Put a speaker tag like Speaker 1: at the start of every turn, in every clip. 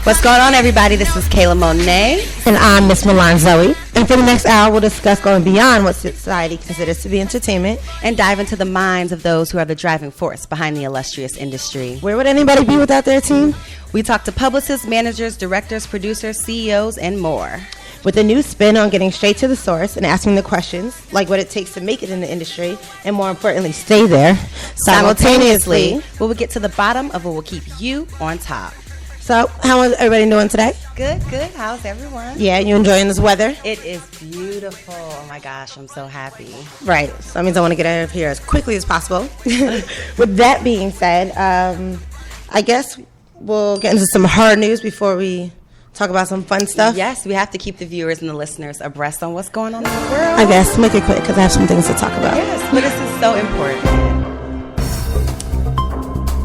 Speaker 1: What's going on, everybody? This is Kayla Monet.
Speaker 2: And I'm Miss Milan Zoe. And for the next hour, we'll discuss going beyond what society considers to be entertainment
Speaker 1: and dive into the minds of those who are the driving force behind the illustrious industry.
Speaker 2: Where would anybody be without their team?
Speaker 1: We talk to publicists, managers, directors, producers, CEOs, and more.
Speaker 2: With a new spin on getting straight to the source and asking the questions, like what it takes to make it in the industry, and more importantly, stay there. Simultaneously,
Speaker 1: we will get to the bottom of what will keep you on top.
Speaker 2: So, how is everybody doing today?
Speaker 1: Good. How's everyone?
Speaker 2: Yeah, you enjoying this weather?
Speaker 1: It is beautiful. Oh my gosh, I'm so happy.
Speaker 2: Right. So that means I want to get out of here as quickly as possible. With that being said, I guess we'll get into some hard news before we talk about some fun stuff.
Speaker 1: Yes, we have to keep the viewers and the listeners abreast on what's going on in the world.
Speaker 2: I guess, make it quick because I have some things to talk about.
Speaker 1: Yes, but this is so important.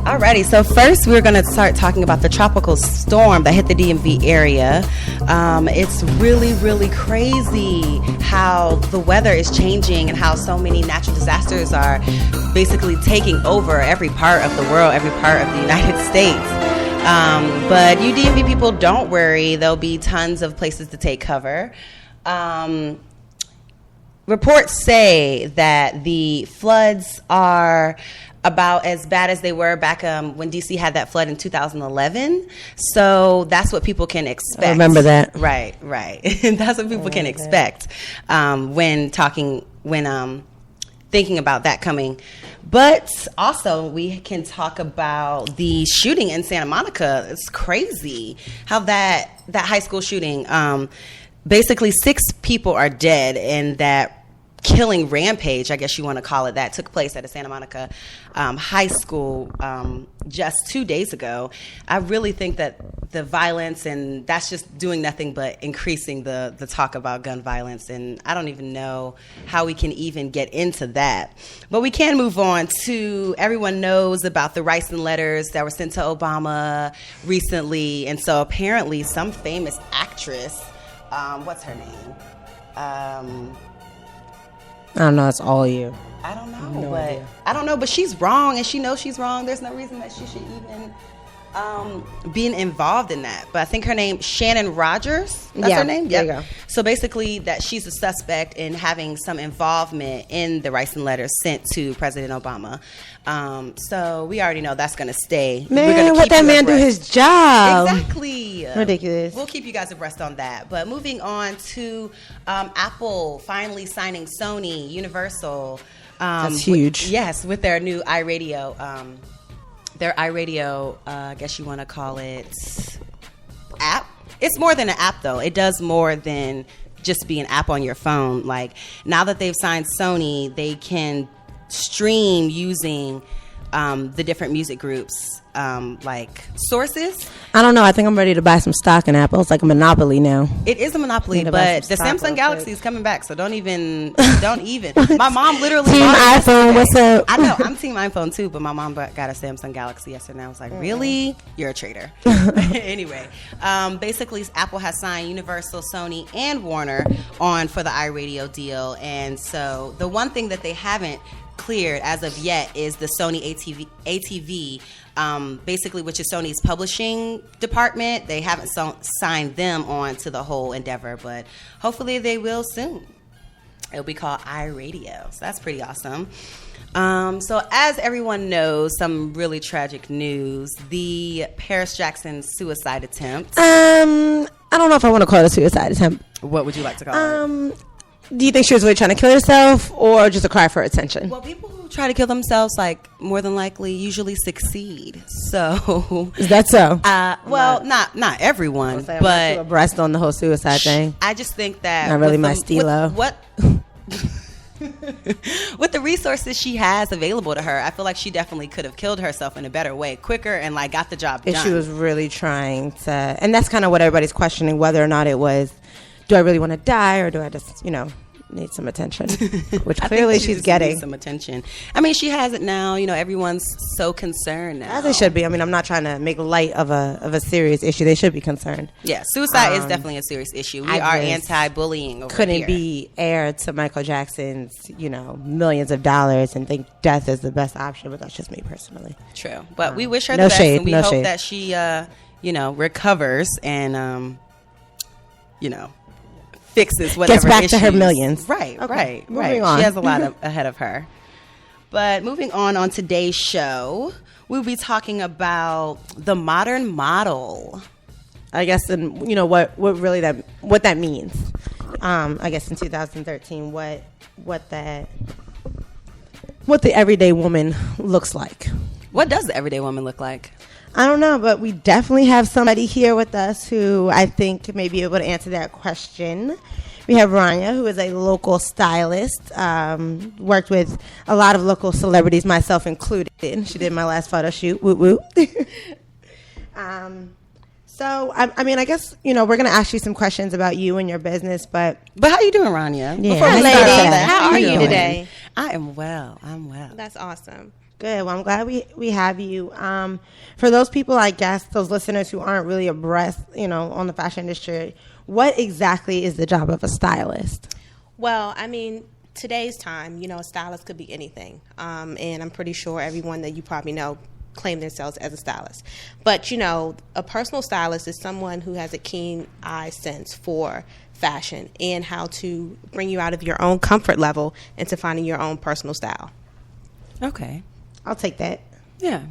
Speaker 1: Alrighty, so first we're going to start talking about the tropical storm that hit the DMV area. It's really, really crazy how the weather is changing and how so many natural disasters are basically taking over every part of the world, every part of the United States. But you DMV people, don't worry. There'll be tons of places to take cover. Reports say that the floods are about as bad as they were back when D.C. had that flood in 2011. So that's what people can expect.
Speaker 2: I remember that.
Speaker 1: Right. That's what people can expect when thinking about that coming. But also, we can talk about the shooting in Santa Monica. It's crazy how that high school shooting, basically 6 people are dead in that killing rampage, I guess you want to call it, that took place at a Santa Monica high school just 2 days ago. I really think that the violence, and that's just doing nothing but increasing the talk about gun violence, and I don't even know how we can even get into that. But we can move on to, everyone knows about the rice and letters that were sent to Obama recently, and so apparently some famous actress, what's her name?
Speaker 2: I don't know. It's all you.
Speaker 1: I don't know, but she's wrong, and she knows she's wrong. There's no reason that she should even be involved in that. But I think her name, Shannon Rogers. That's her name?
Speaker 2: There you go.
Speaker 1: So basically that she's a suspect in having some involvement in the rice and letters sent to President Obama. So we already know that's going to stay.
Speaker 2: Man, let that man do his job.
Speaker 1: Exactly.
Speaker 2: Ridiculous.
Speaker 1: We'll keep you guys abreast on that. But moving on to Apple finally signing Sony, Universal.
Speaker 2: That's huge.
Speaker 1: With their new iRadio. Their iRadio, I guess you want to call it, app. It's more than an app, though. It does more than just be an app on your phone. Like, now that they've signed Sony, they can stream using the different music groups, like sources.
Speaker 2: I don't know. I think I'm ready to buy some stock in Apple. It's like a monopoly now.
Speaker 1: It is a monopoly, but the Samsung Galaxy is coming back, so don't even. My mom literally
Speaker 2: Team iPhone, what's up?
Speaker 1: I know, I'm Team iPhone too, but my mom got a Samsung Galaxy yesterday, and I was like, really? You're a traitor. Anyway, basically, Apple has signed Universal, Sony, and Warner on for the iRadio deal, and so the one thing that they haven't cleared as of yet is the Sony ATV, basically, which is Sony's publishing department. They haven't signed them on to the whole endeavor, but hopefully they will soon. It'll be called iRadio, so that's pretty awesome. So as everyone knows, some really tragic news, the Paris Jackson suicide attempt.
Speaker 2: I don't know if I want to call it a suicide attempt.
Speaker 1: What would you like to call it?
Speaker 2: Do you think she was really trying to kill herself or just a cry for attention?
Speaker 1: Well, people who try to kill themselves, like, more than likely usually succeed. So
Speaker 2: is that so?
Speaker 1: Well, not everyone, but
Speaker 2: I'm not abreast on the whole suicide thing.
Speaker 1: I just think that
Speaker 2: not really my stilo.
Speaker 1: With the resources she has available to her, I feel like she definitely could have killed herself in a better way, quicker, and like got the job done.
Speaker 2: If she was really trying to, and that's kind of what everybody's questioning, whether or not it was, do I really want to die, or do I just, need some attention? Which clearly she's getting
Speaker 1: some attention. I mean, she has it now. Everyone's so concerned now.
Speaker 2: As they should be. I mean, I'm not trying to make light of a serious issue. They should be concerned.
Speaker 1: Yeah, suicide is definitely a serious issue. We are anti-bullying over
Speaker 2: couldn't
Speaker 1: here.
Speaker 2: Be heir to Michael Jackson's, millions of dollars and think death is the best option, but that's just me personally.
Speaker 1: True. But we wish her the best, and we hope that she recovers and, fixes whatever
Speaker 2: Gets back
Speaker 1: issues.
Speaker 2: to her millions.
Speaker 1: Right,
Speaker 2: Okay,
Speaker 1: right.
Speaker 2: moving on.
Speaker 1: She has a lot ahead of her. But moving on today's show, we'll be talking about the modern model.
Speaker 2: I guess, and what that means. I guess in 2013, what the everyday woman looks like.
Speaker 1: What does the everyday woman look like?
Speaker 2: I don't know, but we definitely have somebody here with us who I think may be able to answer that question. We have Rania, who is a local stylist, worked with a lot of local celebrities, myself included. She did my last photo shoot. Woo woo. So, I guess, we're going to ask you some questions about you and your business, but
Speaker 1: how you doing, Rania?
Speaker 2: Yeah.
Speaker 3: Hi, ladies. How are you today?
Speaker 1: I am well. I'm well.
Speaker 3: That's awesome.
Speaker 2: Good. Well, I'm glad we have you. For those people, I guess, those listeners who aren't really abreast, on the fashion industry, what exactly is the job of a stylist?
Speaker 3: Well, today's time, a stylist could be anything. And I'm pretty sure everyone that you probably know claim themselves as a stylist. But, a personal stylist is someone who has a keen eye sense for fashion and how to bring you out of your own comfort level into finding your own personal style.
Speaker 1: Okay.
Speaker 2: I'll take that.
Speaker 1: Yeah.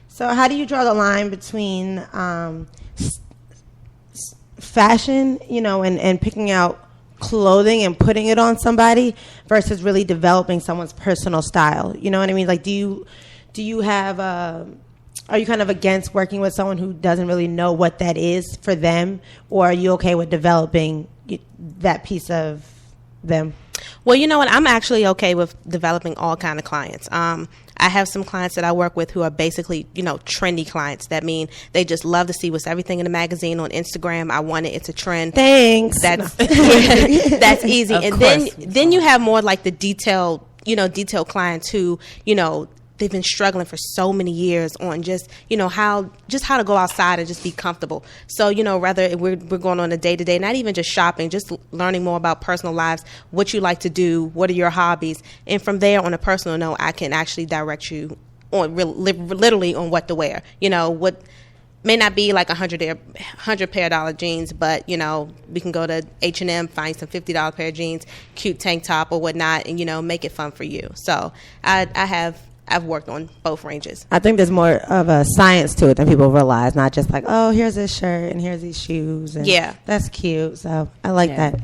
Speaker 2: So how do you draw the line between fashion, and picking out clothing and putting it on somebody versus really developing someone's personal style? You know what I mean? Like, do you have are you kind of against working with someone who doesn't really know what that is for them, or are you okay with developing that piece of them?
Speaker 3: Well, you know what? I'm actually okay with developing all kind of clients. I have some clients that I work with who are basically, trendy clients. That mean they just love to see what's everything in the magazine on Instagram. I want it. It's a trend.
Speaker 2: Thanks.
Speaker 3: That's that's easy.
Speaker 1: Of
Speaker 3: and
Speaker 1: course.
Speaker 3: then you have more like the detailed clients who, they've been struggling for so many years on just how to go outside and just be comfortable. So whether we're going on a day-to-day, not even just shopping, just learning more about personal lives, what you like to do, what are your hobbies, and from there, on a personal note, I can actually direct you on literally on what to wear. What may not be like $100 pair dollar jeans, but we can go to H&M, find some $50 pair of jeans, cute tank top or whatnot, and make it fun for you. So I've worked on both ranges.
Speaker 2: I think there's more of a science to it than people realize, not just like, oh, here's this shirt and here's these shoes. And
Speaker 3: yeah.
Speaker 2: That's cute. So I like that.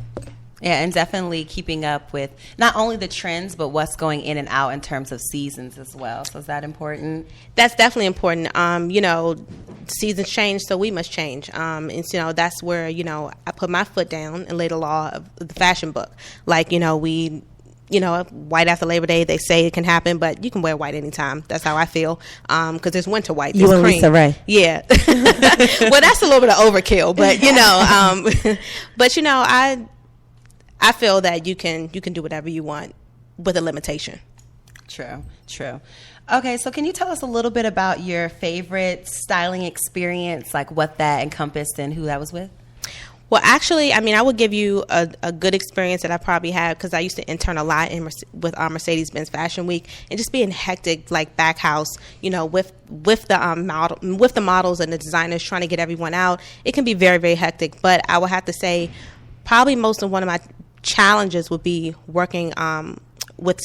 Speaker 1: Yeah, and definitely keeping up with not only the trends, but what's going in and out in terms of seasons as well. So is that important?
Speaker 3: That's definitely important. Seasons change, so we must change. And that's where, I put my foot down and lay the law of the fashion book. Like, white after Labor Day, they say it can happen, but you can wear white anytime. That's how I feel. Because there's winter white. There's
Speaker 2: you and
Speaker 3: cream.
Speaker 2: Lisa Ray.
Speaker 3: Yeah. Well, that's a little bit of overkill, but I feel that you can do whatever you want with a limitation.
Speaker 1: True. Okay, so can you tell us a little bit about your favorite styling experience, like what that encompassed and who that was with?
Speaker 3: Well, actually, I would give you a good experience that I probably had because I used to intern a lot with Mercedes-Benz Fashion Week and just being hectic, like back house, with the models and the designers trying to get everyone out. It can be very, very hectic. But I would have to say, probably one of my challenges would be working with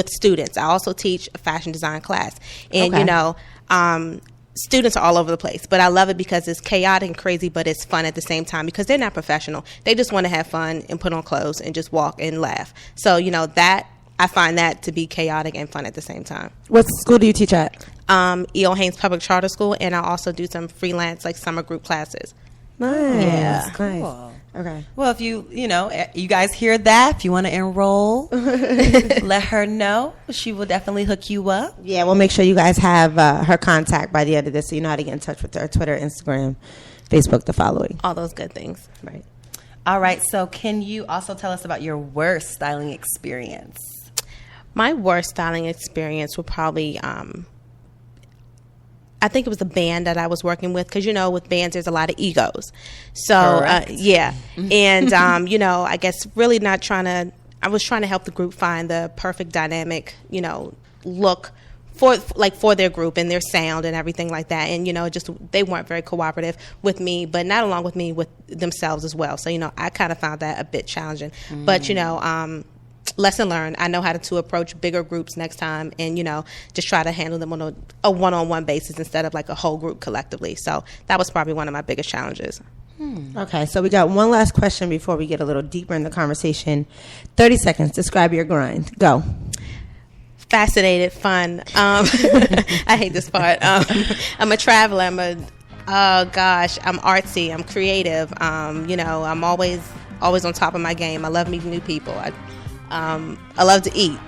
Speaker 3: students. I also teach a fashion design class, and students are all over the place, but I love it because it's chaotic and crazy, but it's fun at the same time because they're not professional. They just want to have fun and put on clothes and just walk and laugh. So, that I find that to be chaotic and fun at the same time.
Speaker 2: What school do you teach at?
Speaker 3: E.O. Haynes Public Charter School, and I also do some freelance, like summer group classes.
Speaker 2: Nice.
Speaker 1: Yeah.
Speaker 2: Nice.
Speaker 1: Cool.
Speaker 2: Okay.
Speaker 1: Well, if you guys hear that, if you want to enroll, let her know. She will definitely hook you up.
Speaker 2: Yeah, we'll make sure you guys have her contact by the end of this so you know how to get in touch with her. Twitter, Instagram, Facebook, the following.
Speaker 3: All those good things.
Speaker 2: Right.
Speaker 1: All right. So can you also tell us about your worst styling experience?
Speaker 3: My worst styling experience would probably... I think it was a band that I was working with because, with bands, there's a lot of egos. So, yeah. And, I guess really I was trying to help the group find the perfect dynamic, look for their group and their sound and everything like that. And, just they weren't very cooperative with me, but not along with me with themselves as well. So, I kind of found that a bit challenging. But, lesson learned. I know how to approach bigger groups next time and, just try to handle them on a one-on-one basis instead of like a whole group collectively. So that was probably one of my biggest challenges.
Speaker 2: Okay, so we got one last question before we get a little deeper in the conversation. 30 seconds. Describe your grind. Go.
Speaker 3: Fascinated, fun. I hate this part. I'm a traveler. I'm artsy. I'm creative. I'm always on top of my game. I love meeting new people. I love to eat.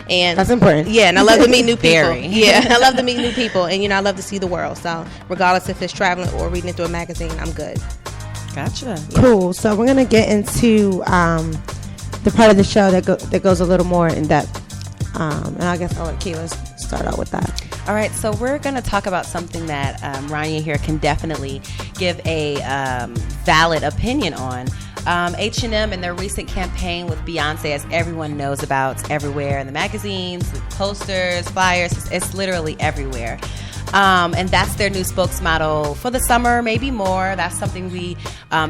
Speaker 3: And
Speaker 2: that's important.
Speaker 3: Yeah, and I love to meet new people. Yeah, I love to meet new people, and I love to see the world. So regardless if it's traveling or reading it through a magazine, I'm good.
Speaker 1: Gotcha.
Speaker 2: Cool. So we're gonna get into the part of the show that goes a little more in depth. And I guess I'll let Kayla start out with that.
Speaker 1: All right, so we're going to talk about something that Rania here can definitely give a valid opinion on. H&M and their recent campaign with Beyonce, as everyone knows about, it's everywhere in the magazines, posters, flyers, it's literally everywhere. And that's their new spokesmodel for the summer, maybe more. That's something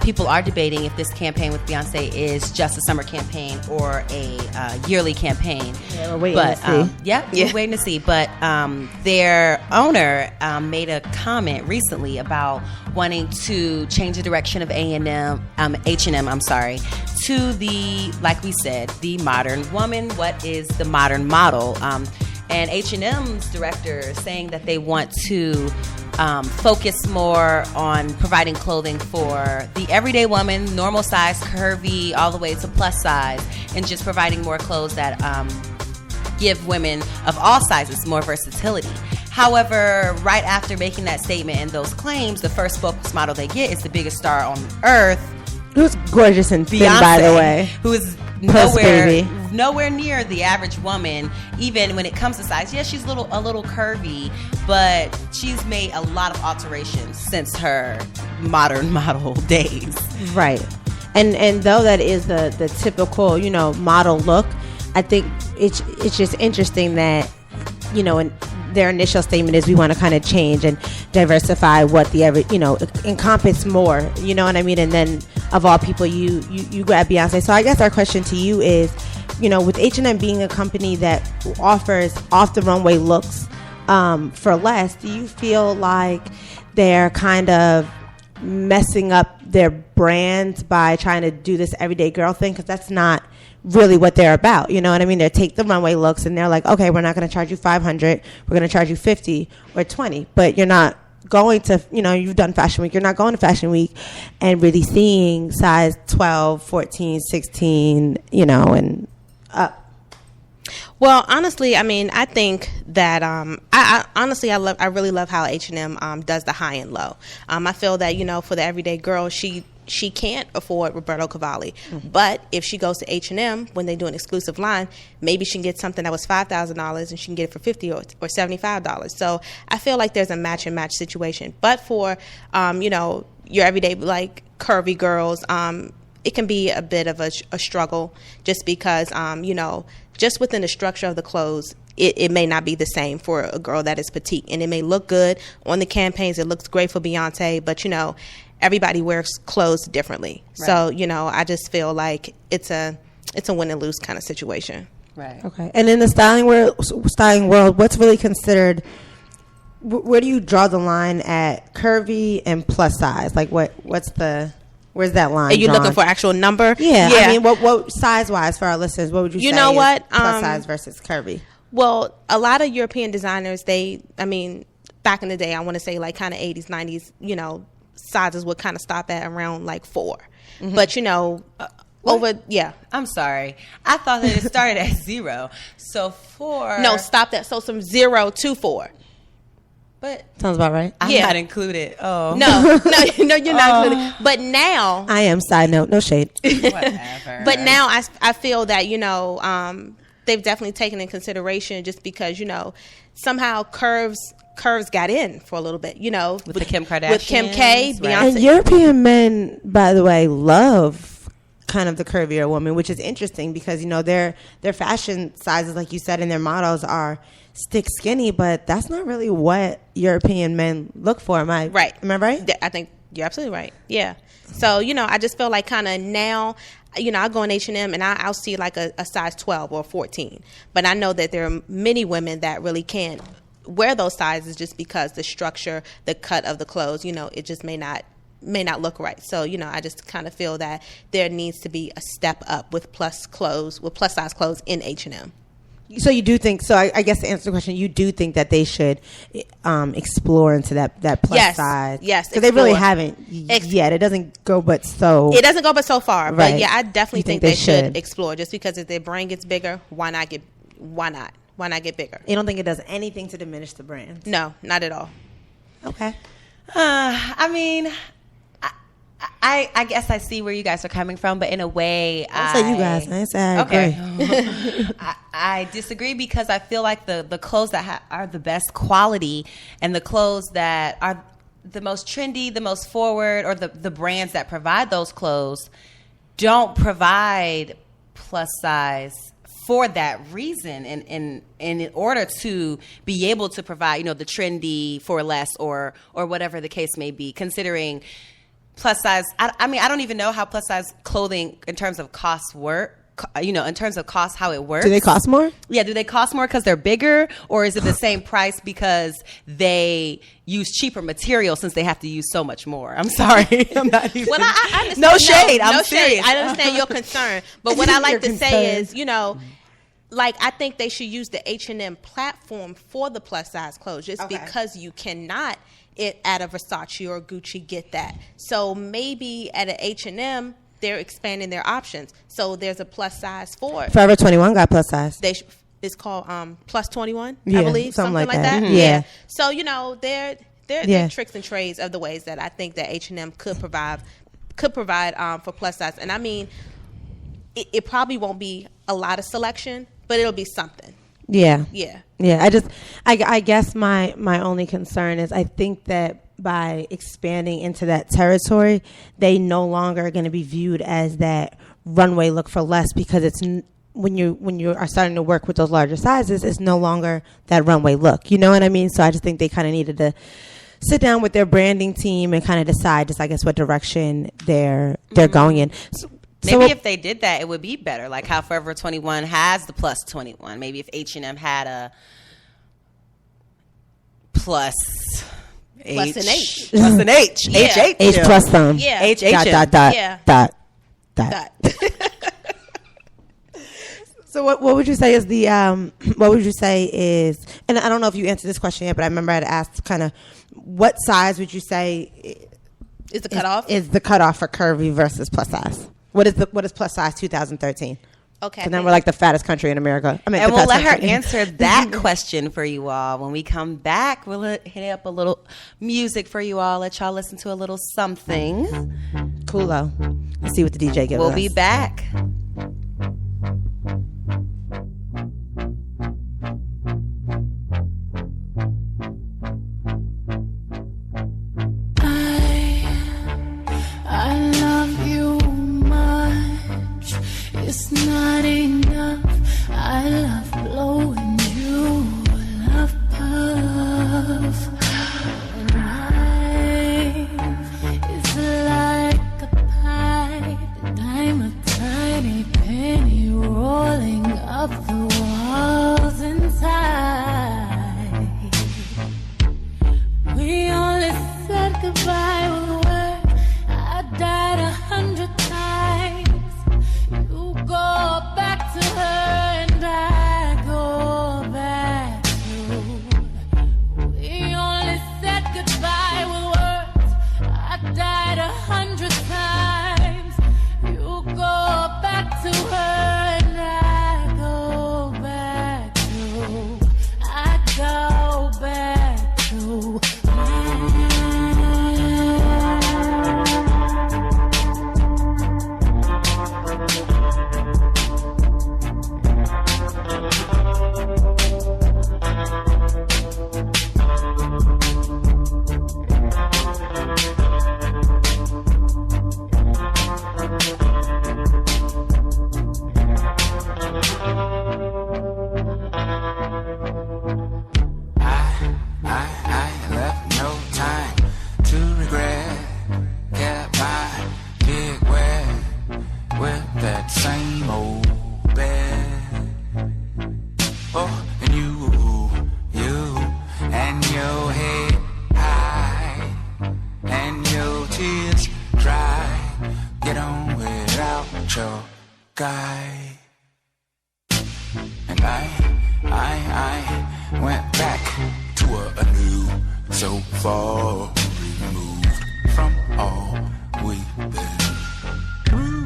Speaker 1: people are debating if this campaign with Beyonce is just a summer campaign or a yearly campaign.
Speaker 2: Yeah, we're waiting to see.
Speaker 1: We're waiting to see. But their owner made a comment recently about wanting to change the direction of H&M, to the, like we said, the modern woman. What is the modern model? And H&M's director is saying that they want to focus more on providing clothing for the everyday woman, normal size, curvy, all the way to plus size, and just providing more clothes that give women of all sizes more versatility. However, right after making that statement and those claims, the first spokesmodel they get is the biggest star on earth.
Speaker 2: Who's gorgeous and thin,
Speaker 1: Beyonce,
Speaker 2: by the way.
Speaker 1: Who is nowhere near the average woman, even when it comes to size. Yes, she's a little curvy, but she's made a lot of alterations since her modern model days.
Speaker 2: Right. And though that is the typical, model look, I think it's just interesting that, and their initial statement is we want to kind of change and diversify what encompass more, you know what I mean? And then of all people, you grab Beyonce. So I guess our question to you is, with H&M being a company that offers off the runway looks for less, do you feel like they're kind of messing up their brand by trying to do this everyday girl thing? Because that's not really what they're about, you know what I mean? They take the runway looks and they're like, okay, we're not going to charge you $500, we're going to charge you $50 or $20, but you're not going to, you've done Fashion Week, you're not going to Fashion Week and really seeing size 12, 14, 16, and up.
Speaker 3: Well, honestly, I mean, I think that I really love how H&M does the high and low. I feel that for the everyday girl, she can't afford Roberto Cavalli, but if she goes to H&M when they do an exclusive line, maybe she can get something that was $5,000 and she can get it for $50 or $75. So I feel like there's a match and match situation. But for your everyday like curvy girls, it can be a bit of a struggle just because just within the structure of the clothes, it may not be the same for a girl that is petite, and it may look good on the campaigns. It looks great for Beyonce, but everybody wears clothes differently. Right. So, I just feel like it's a win and lose kind of situation.
Speaker 1: Right.
Speaker 2: Okay. And in the styling world, what's really considered, where do you draw the line at curvy and plus size? Like where's that line?
Speaker 3: Are you
Speaker 2: drawn?
Speaker 3: looking for actual number?
Speaker 2: Yeah. I mean, what size wise for our listeners, what would you say is plus size versus curvy?
Speaker 3: Well, a lot of European designers, back in the day, I want to say like kind of 80s, 90s, sizes would kind of stop at around like 4. Mm-hmm. But
Speaker 1: I'm sorry. I thought that it started at 0. So 4.
Speaker 3: No, stop that. So from 0 to 4.
Speaker 1: But
Speaker 2: sounds about right.
Speaker 1: I'm not included. Oh.
Speaker 3: No, you're not included. But now
Speaker 2: I am. Side note, no shade.
Speaker 1: Whatever.
Speaker 3: But now I feel that, they've definitely taken in consideration just because, somehow curves got in for a little bit, with
Speaker 1: the Kim Kardashians.
Speaker 3: With Kim K, Beyonce.
Speaker 2: And European men, by the way, love kind of the curvier woman, which is interesting because, you know, their fashion sizes, like you said, and their models are stick skinny, but that's not really what European men look for. Am I right?
Speaker 3: I think you're absolutely right. Yeah. So, you know, I just feel like kind of now, you know, I'll go in H&M and I'll see like a size 12 or 14. But I know that there are many women that really can't wear those sizes just because the structure, the cut of the clothes, you know, it just may not look right. So, you know, I just kind of feel that there needs to be a step up with plus size clothes in H&M.
Speaker 2: So you do think, so I guess to answer the question, you do think that they should explore into that plus size?
Speaker 3: Yes.
Speaker 2: Because they really haven't yet. It doesn't go but so
Speaker 3: far. Right. But yeah, I definitely think they should explore. Just because if their brand gets bigger, why not get bigger?
Speaker 2: You don't think it does anything to diminish the brand?
Speaker 3: No, not at all.
Speaker 2: Okay.
Speaker 1: I mean, I guess I see where you guys are coming from, but in a way,
Speaker 2: I say you guys. I say I agree.
Speaker 1: I disagree because I feel like the clothes that are the best quality and the clothes that are the most trendy, the most forward, or the brands that provide those clothes don't provide plus size for that reason, and in order to be able to provide, you know, the trendy for less or whatever the case may be, considering plus size, I mean, I don't even know how plus size clothing in terms of costs work. You know, in terms of cost, how it works.
Speaker 2: Do they cost more?
Speaker 1: Yeah, do they cost more because they're bigger, or is it the same price because they use cheaper material since they have to use so much more? I'm sorry. I'm not even,
Speaker 3: well, I understand.
Speaker 1: No shade. I'm
Speaker 3: serious.
Speaker 1: Shade.
Speaker 3: I understand your concern, but what I like to say is, you know, like, I think they should use the H&M platform for the plus size clothes, just because you cannot at a Versace or Gucci get that. So maybe at an H&M, they're expanding their options. So there's a plus size for it.
Speaker 2: Forever 21 got plus size.
Speaker 3: It's called plus 21,
Speaker 2: yeah,
Speaker 3: I believe. Something like that.
Speaker 2: Mm-hmm. Yeah.
Speaker 3: So, you know, there are tricks and trades of the ways that I think that H&M could provide for plus size. And I mean, it probably won't be a lot of selection, but it'll be something.
Speaker 2: Yeah.
Speaker 3: Yeah.
Speaker 2: Yeah. I guess my only concern is I think that by expanding into that territory, they no longer are going to be viewed as that runway look for less, because it's when you are starting to work with those larger sizes, it's no longer that runway look. You know what I mean? So I just think they kind of needed to sit down with their branding team and kind of decide just, I guess, what direction they're going in.
Speaker 1: Maybe if they did that, it would be better. Like how Forever 21 has the plus 21. Maybe if H&M had a plus an H. Plus an H.
Speaker 3: Yeah.
Speaker 2: H plus some.
Speaker 3: Yeah.
Speaker 2: H
Speaker 3: Yeah.
Speaker 2: dot. So what would you say is the what would you say is, and I don't know if you answered this question yet, but I remember I had asked kind of what size would you say
Speaker 3: is the cutoff?
Speaker 2: Is the cutoff for curvy versus plus size? What is plus size 2013?
Speaker 3: Okay.
Speaker 2: And then we're like the fattest country in America. I mean,
Speaker 1: and we'll let her answer that question for you all. When we come back, we'll hit up a little music for you all. Let y'all listen to a little something.
Speaker 2: Coolo. Let's see what the DJ gives us.
Speaker 1: We'll be back.
Speaker 4: I love you much. It's not enough. I love blowing you a love puff. And life is like a pie, and I'm a tiny
Speaker 5: guy. And I went back to a new, so far removed from all we've been through.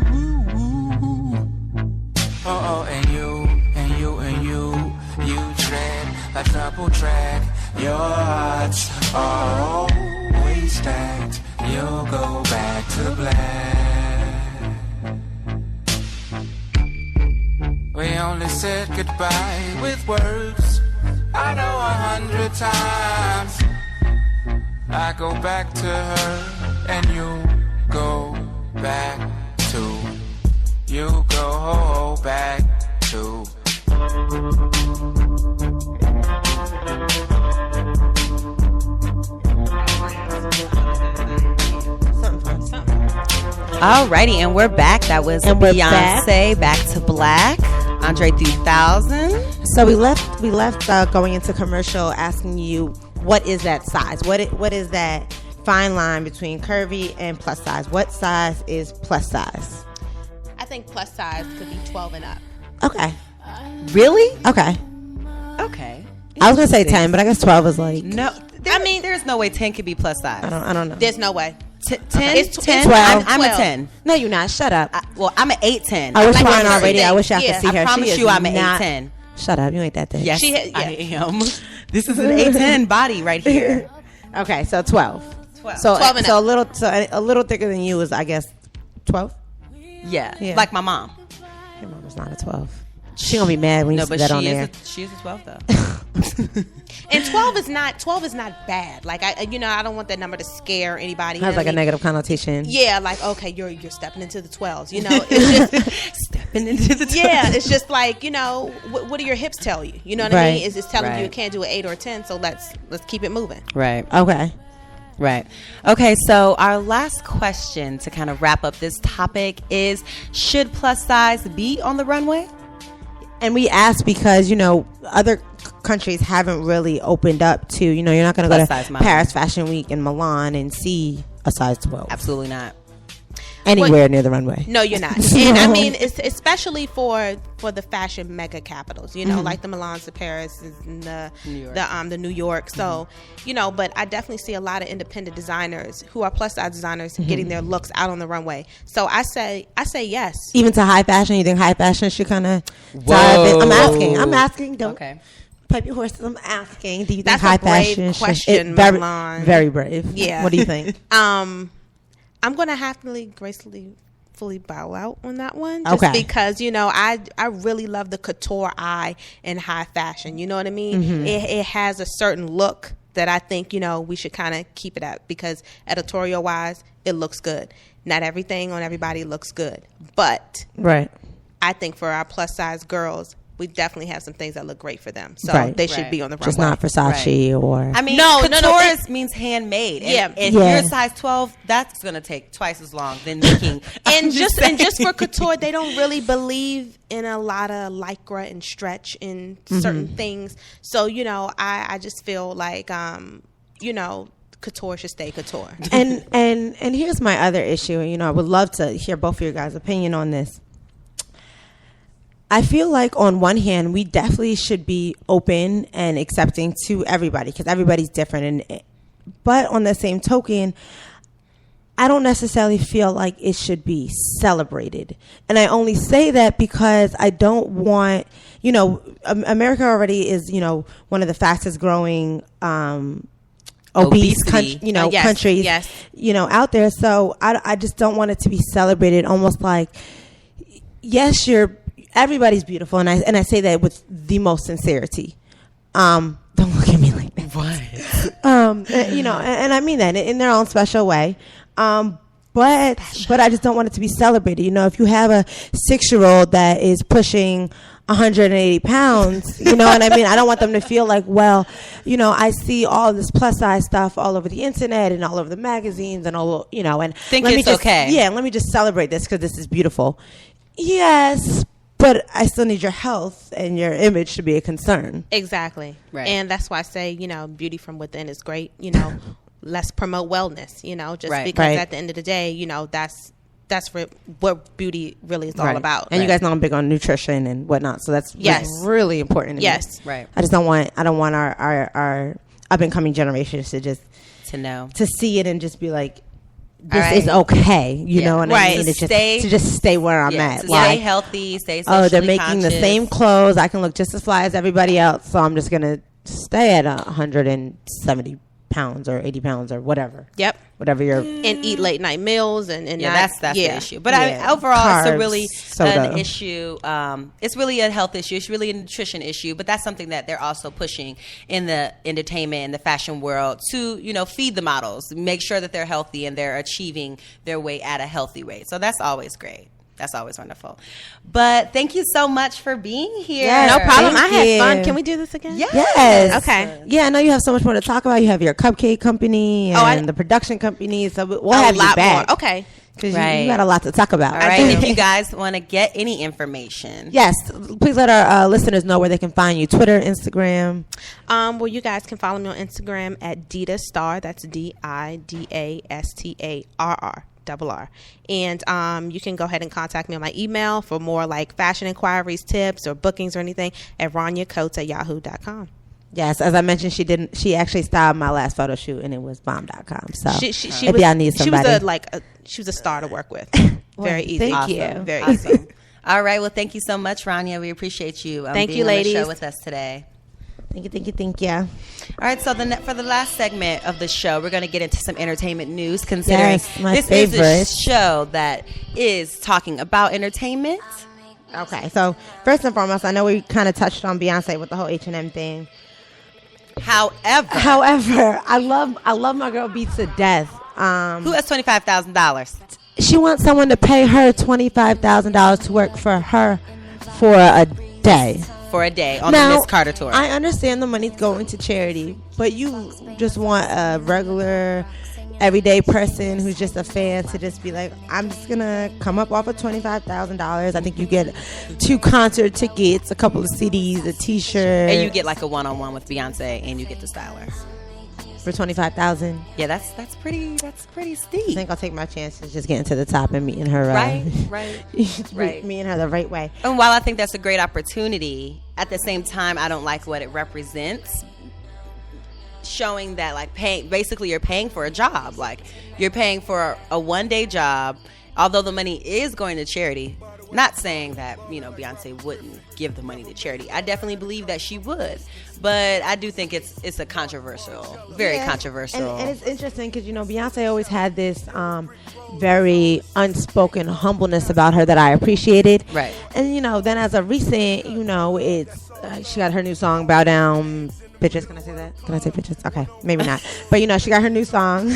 Speaker 5: Oh, and you tread a double track. Your hearts are always stacked. You'll go back to black. We only said goodbye with words. I know 100 times. I go back to her and you go back to. You go back to.
Speaker 1: Alrighty, and we're back. That was Beyonce, back to Black, Andre 3000.
Speaker 2: So we left going into commercial asking you, what is that size? What is that fine line between curvy and plus size? What size is plus size?
Speaker 3: I think plus size could be 12 and up.
Speaker 2: Okay.
Speaker 1: Really?
Speaker 2: Okay.
Speaker 1: Okay.
Speaker 2: I was gonna say 10, but I guess 12 is like.
Speaker 1: No, there's no way 10 could be plus size.
Speaker 2: I don't know.
Speaker 3: There's no way.
Speaker 1: 10?
Speaker 3: It's
Speaker 1: 10?
Speaker 2: 12.
Speaker 1: I'm a 10.
Speaker 2: No, you're not. Shut up.
Speaker 1: I'm an 8-10.
Speaker 2: I wish you
Speaker 3: like
Speaker 2: weren't already.
Speaker 3: everything.
Speaker 2: I wish I could
Speaker 3: Yeah.
Speaker 2: see her.
Speaker 1: I promise
Speaker 2: She is
Speaker 1: you I'm an
Speaker 2: not-
Speaker 1: 8-10.
Speaker 2: Shut up. You ain't that thick.
Speaker 1: Yes,
Speaker 3: Yeah.
Speaker 1: I am. This is an 8-10 body right here.
Speaker 2: Okay, so 12.
Speaker 1: 12.
Speaker 2: So
Speaker 3: 12 and
Speaker 2: so
Speaker 3: up.
Speaker 2: a little thicker than you is, I guess, 12.
Speaker 1: Yeah,
Speaker 2: Yeah.
Speaker 1: like my mom.
Speaker 2: Your mama's not a 12. She gonna be mad when you
Speaker 1: No,
Speaker 2: see
Speaker 1: but
Speaker 2: that on
Speaker 1: she
Speaker 2: there.
Speaker 1: is a 12 though.
Speaker 3: And 12 is not bad. Like I don't want that number to scare anybody.
Speaker 2: Has
Speaker 3: You know
Speaker 2: like
Speaker 3: what
Speaker 2: a
Speaker 3: I mean?
Speaker 2: negative connotation.
Speaker 3: Yeah, like okay, you're stepping into the 12s. You know, it's just
Speaker 1: Stepping into the 12.
Speaker 3: yeah, it's just like what do your hips tell you? You know what I
Speaker 2: Right.
Speaker 3: mean? It's telling you
Speaker 1: Right.
Speaker 3: it can't do an 8 or a 10. So let's keep it moving.
Speaker 1: Right.
Speaker 2: Okay.
Speaker 1: Right. Okay, so our last question to kind of wrap up this topic is, should plus size be on the runway?
Speaker 2: And we asked because, other countries haven't really opened up to, you're not going to go
Speaker 1: Plus
Speaker 2: to
Speaker 1: size model.
Speaker 2: Paris Fashion Week in Milan and see a size 12
Speaker 1: Absolutely not.
Speaker 2: anywhere near the runway.
Speaker 3: No, you're not. And I mean, it's especially for the fashion mega capitals, like the Milans, the Paris, and the New York. So, but I definitely see a lot of independent designers who are plus size designers getting their looks out on the runway. So I say yes.
Speaker 2: Even to high fashion, you think high fashion should kind of dive in? I'm asking. Don't pipe your horses. I'm asking. Do you
Speaker 3: That's
Speaker 2: think high
Speaker 3: a brave
Speaker 2: fashion
Speaker 3: question,
Speaker 2: very,
Speaker 3: Milan.
Speaker 2: very brave.
Speaker 3: Yeah.
Speaker 2: What do you think?
Speaker 3: I'm going to happily, gracefully, fully bow out on that one. Just
Speaker 2: Okay.
Speaker 3: because, I really love the couture eye in high fashion. You know what I mean?
Speaker 2: Mm-hmm.
Speaker 3: It has a certain look that I think, we should kind of keep it at, because editorial wise, it looks good. Not everything on everybody looks good. But
Speaker 2: Right.
Speaker 3: I think for our plus size girls, we definitely have some things that look great for them. So
Speaker 2: Right.
Speaker 3: they should be on the runway.
Speaker 2: Just not Versace or.
Speaker 1: I mean,
Speaker 3: No,
Speaker 1: couture
Speaker 3: no.
Speaker 1: means handmade. And
Speaker 3: Yeah.
Speaker 1: if
Speaker 2: Yeah.
Speaker 1: you're a size 12, that's going to take twice as long than making.
Speaker 3: And just for couture, they don't really believe in a lot of lycra and stretch in certain things. So I just feel like couture should stay couture.
Speaker 2: and here's my other issue. I would love to hear both of your guys' opinion on this. I feel like on one hand, we definitely should be open and accepting to everybody because everybody's different. But on the same token, I don't necessarily feel like it should be celebrated. And I only say that because I don't want, America already is, one of the fastest growing obese
Speaker 3: Yes,
Speaker 2: countries,
Speaker 3: yes.
Speaker 2: Out there. So I just don't want it to be celebrated almost like, yes, everybody's beautiful, and I say that with the most sincerity. Don't look at me like that.
Speaker 1: What?
Speaker 2: And I mean that in their own special way. But I just don't want it to be celebrated. If you have a 6-year-old that is pushing 180 pounds, you know what I mean? I don't want them to feel like, well, I see all this plus size stuff all over the internet and all over the magazines and all, and
Speaker 1: Think
Speaker 2: let me
Speaker 1: it's
Speaker 2: just,
Speaker 1: okay.
Speaker 2: Yeah, let me just celebrate this because this is beautiful. Yes, but I still need your health and your image to be a concern.
Speaker 3: Exactly.
Speaker 1: Right.
Speaker 3: And that's why I say, beauty from within is great. Let's promote wellness, just
Speaker 1: Right.
Speaker 3: because
Speaker 2: Right.
Speaker 3: at the end of the day, what beauty really is all
Speaker 2: Right.
Speaker 3: about.
Speaker 2: And you guys know I'm big on nutrition and whatnot, so that's really important to me.
Speaker 3: Yes.
Speaker 1: Right.
Speaker 2: I don't want our up and coming generations to just
Speaker 1: to
Speaker 2: see it and just be like, this
Speaker 1: Right.
Speaker 2: is okay. You know what I mean?
Speaker 1: To
Speaker 2: just stay where I'm at.
Speaker 1: To
Speaker 2: Like,
Speaker 1: stay healthy, stay socially
Speaker 2: they're making the
Speaker 1: conscious.
Speaker 2: same clothes. I can look just as fly as everybody else, so I'm just gonna stay at 170 pounds or 80 pounds or whatever.
Speaker 3: Yep.
Speaker 2: Whatever you're.
Speaker 3: And eat late night meals and
Speaker 1: that's the issue. But
Speaker 2: Yeah.
Speaker 1: overall,
Speaker 2: Carbs,
Speaker 1: it's a really
Speaker 2: soda.
Speaker 1: an issue. It's really a health issue. It's really a nutrition issue. But that's something that they're also pushing in the entertainment and the fashion world to, feed the models, make sure that they're healthy and they're achieving their weight at a healthy rate. So that's always great. That's always wonderful. But thank you so much for being here.
Speaker 2: Yes,
Speaker 3: No problem.
Speaker 2: Thank
Speaker 3: I had
Speaker 2: you.
Speaker 3: fun. Can we do this again?
Speaker 2: Yes.
Speaker 3: Okay.
Speaker 2: Yeah, I know you have so much more to talk about. You have your cupcake company and the production company, so we'll have you back.
Speaker 3: More. Okay.
Speaker 2: Because
Speaker 1: Right.
Speaker 2: you got a lot to talk about.
Speaker 1: All right. And if you guys want to get any information.
Speaker 2: Yes, please let our listeners know where they can find you. Twitter, Instagram.
Speaker 3: Well, you guys can follow me on Instagram at Dita Star. That's DIDASTARR. And you can go ahead and contact me on my email for more like fashion inquiries, tips, or bookings or anything at RonyaCoates@yahoo.com.
Speaker 2: Yes, as I mentioned, she actually styled my last photo shoot, and it was bomb.com. So
Speaker 3: She
Speaker 2: if y'all need somebody,
Speaker 3: she was a star to work with. Very easy.
Speaker 2: Thank you.
Speaker 3: Very easy.
Speaker 1: All right. Well, thank you so much, Rania. We appreciate you.
Speaker 3: Thank
Speaker 1: being
Speaker 3: you,
Speaker 1: on the
Speaker 3: ladies.
Speaker 1: show with us today.
Speaker 2: Thank you.
Speaker 1: All right, so for the last segment of the show, we're going to get into some entertainment news, considering
Speaker 2: Yes, my
Speaker 1: this
Speaker 2: favorite.
Speaker 1: is a show that is talking about entertainment.
Speaker 2: Okay, so first and foremost, I know we kind of touched on Beyonce with the whole H&M thing.
Speaker 1: However,
Speaker 2: I love my girl Beats to death.
Speaker 1: who has $25,000?
Speaker 2: She wants someone to pay her $25,000 to work for her for a day.
Speaker 1: For a day on
Speaker 2: Now,
Speaker 1: the Miss Carter tour.
Speaker 2: I understand the money's going to charity, but you just want a regular, everyday person who's just a fan to just be like, I'm just gonna come up off of $25,000. I think you get 2 concert tickets, a couple of CDs, a T-shirt,
Speaker 1: And you get like a one-on-one with Beyonce, and you get the styler.
Speaker 2: for $25,000.
Speaker 1: Yeah, that's pretty
Speaker 2: I
Speaker 1: steep.
Speaker 2: think I'll take my chances just getting to the top and meeting her
Speaker 1: Right.
Speaker 2: meeting her the right way.
Speaker 1: And while I think that's a great opportunity, at the same time, I don't like what it represents. Showing that, like, basically you're paying for a job. Like, you're paying for a one-day job, although the money is going to charity. Not saying that, Beyonce wouldn't give the money to charity. I definitely believe that she would. But I do think it's a very controversial.
Speaker 2: And it's interesting because, Beyonce always had this very unspoken humbleness about her that I appreciated.
Speaker 1: Right.
Speaker 2: And, then as a recent, it's she got her new song, Bow Down, Bitches. Can I say that? Can I say bitches? Okay, maybe not. But, she got her new song.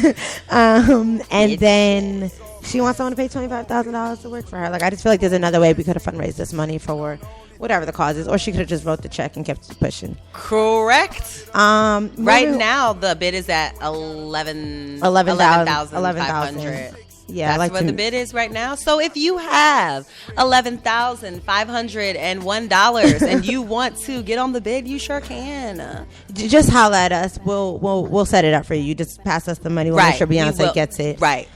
Speaker 2: And then she wants someone to pay $25,000 to work for her. Like, I just feel like there's another way we could have fundraised this money for whatever the cause is, or she could have just wrote the check and kept pushing.
Speaker 1: Correct. Right now, the bid is at $11,500.
Speaker 2: Yeah,
Speaker 1: that's what the bid is right now. So if you have $11,501 and you want to get on the bid, you sure can.
Speaker 2: Just holler at us. We'll set it up for you. You just pass us the money. We'll make sure Beyonce gets it.
Speaker 1: Right.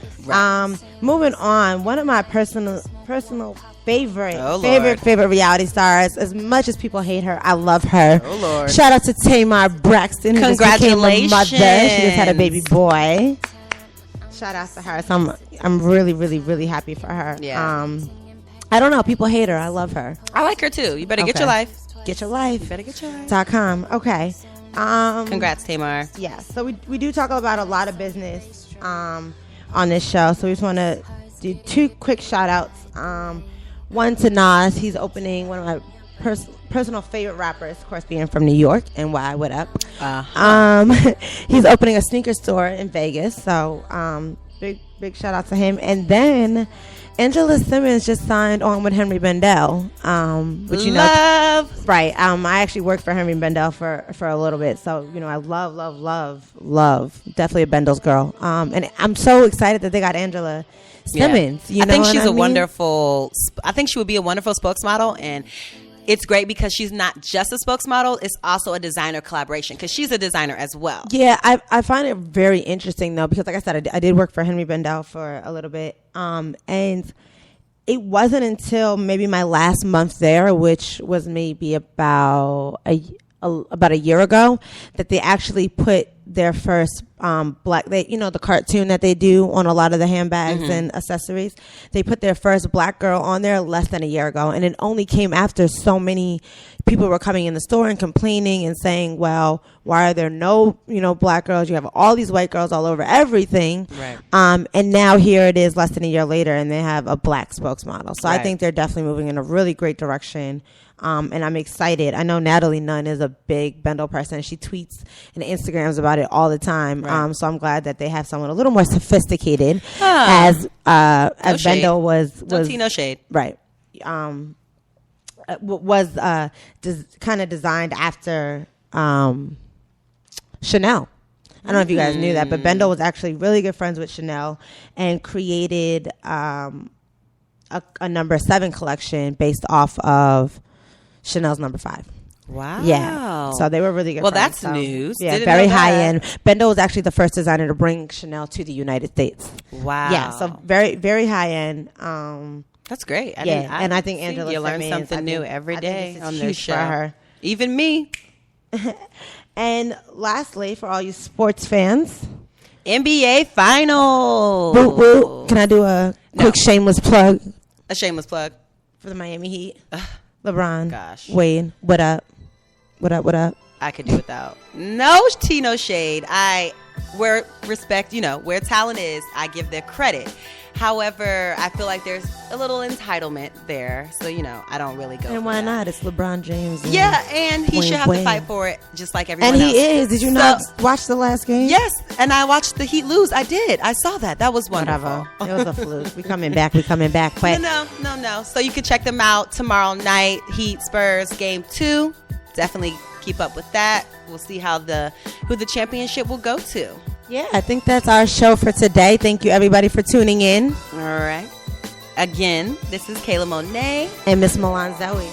Speaker 2: Moving on. One of my personal favorite reality stars. As much as people hate her, I love her.
Speaker 1: Oh Lord!
Speaker 2: Shout out to Tamar Braxton, who just became a mother. She just had a baby boy. Shout out to her. So I'm really, really, really happy for her.
Speaker 1: Yeah.
Speaker 2: I don't know. People hate her. I love her.
Speaker 1: I like her too. You better get your life.
Speaker 2: Get your life.
Speaker 1: You better get your life.
Speaker 2: .com. Okay.
Speaker 1: Congrats, Tamar.
Speaker 2: Yeah. So we do talk about a lot of business on this show. So we just want to do 2 quick shout outs. One to Nas. He's opening one of my personal favorite rappers, of course, being from New York. And why? What up? He's opening a sneaker store in Vegas. So big shout out to him. And then Angela Simmons just signed on with Henry Bendel. Which right? I actually worked for Henry Bendel for a little bit. So I love definitely a Bendel's girl. And I'm so excited that they got Angela Simmons.
Speaker 1: I think she's a wonderful. I think she would be a wonderful spokesmodel, and it's great because she's not just a spokesmodel, it's also a designer collaboration because she's a designer as well.
Speaker 2: Yeah, I find it very interesting though, because like I said, I did work for Henry Bendel for a little bit, and it wasn't until maybe my last month there, which was maybe about a year ago, that they actually put their first the cartoon that they do on a lot of the handbags and accessories. They put their first black girl on there less than a year ago, and it only came after so many people were coming in the store and complaining and saying, well, why are there no black girls? You have all these white girls all over everything.
Speaker 1: Right.
Speaker 2: And now here it is less than a year later, and they have a black spokesmodel. So I think they're definitely moving in a really great direction. And I'm excited. I know Natalie Nunn is a big Bendel person. She tweets and Instagrams about it all the time. Right. So I'm glad that they have someone a little more sophisticated as Bendel was.
Speaker 1: No shade.
Speaker 2: Right. Was kind of designed after Chanel. I don't know if you guys knew that, but Bendel was actually really good friends with Chanel and created a number 7 collection based off of Chanel's number 5.
Speaker 1: Wow.
Speaker 2: Yeah. So they were really good.
Speaker 1: Well,
Speaker 2: friends,
Speaker 1: that's news.
Speaker 2: Yeah,
Speaker 1: Didn't
Speaker 2: very
Speaker 1: know
Speaker 2: high
Speaker 1: that.
Speaker 2: end. Bendel was actually the first designer to bring Chanel to the United States.
Speaker 1: Wow.
Speaker 2: Yeah. So very, very high end.
Speaker 1: That's great.
Speaker 2: And I think Angela
Speaker 1: you learn
Speaker 2: Simmons,
Speaker 1: something new every day on this
Speaker 2: huge
Speaker 1: show.
Speaker 2: for her.
Speaker 1: Even me.
Speaker 2: And lastly, for all you sports fans,
Speaker 1: NBA Finals.
Speaker 2: woo, woo. Can I do a quick shameless plug
Speaker 1: A shameless plug.
Speaker 2: for the Miami Heat? LeBron,
Speaker 1: Gosh.
Speaker 2: Wade, what up? What up? What up?
Speaker 1: I could do without. No tea, no shade. Where respect, where talent is, I give their credit. However, I feel like there's a little entitlement there. So, I don't really go.
Speaker 2: And why not? It's LeBron James.
Speaker 1: Yeah, and he should have to fight for it just like everyone else.
Speaker 2: And he is. Did you not watch the last game?
Speaker 1: Yes, and I watched the Heat lose. I did. I saw that. That was wonderful.
Speaker 2: Whatever. It was a fluke. We coming back. But
Speaker 1: No. So you can check them out tomorrow night. Heat Spurs game 2. Definitely keep up with that. We'll see who the championship will go to.
Speaker 2: yeah, I think that's our show for today. Thank you everybody for tuning in.
Speaker 1: All right. Again, this is Kayla Monet
Speaker 2: And Miss Milan Zoe.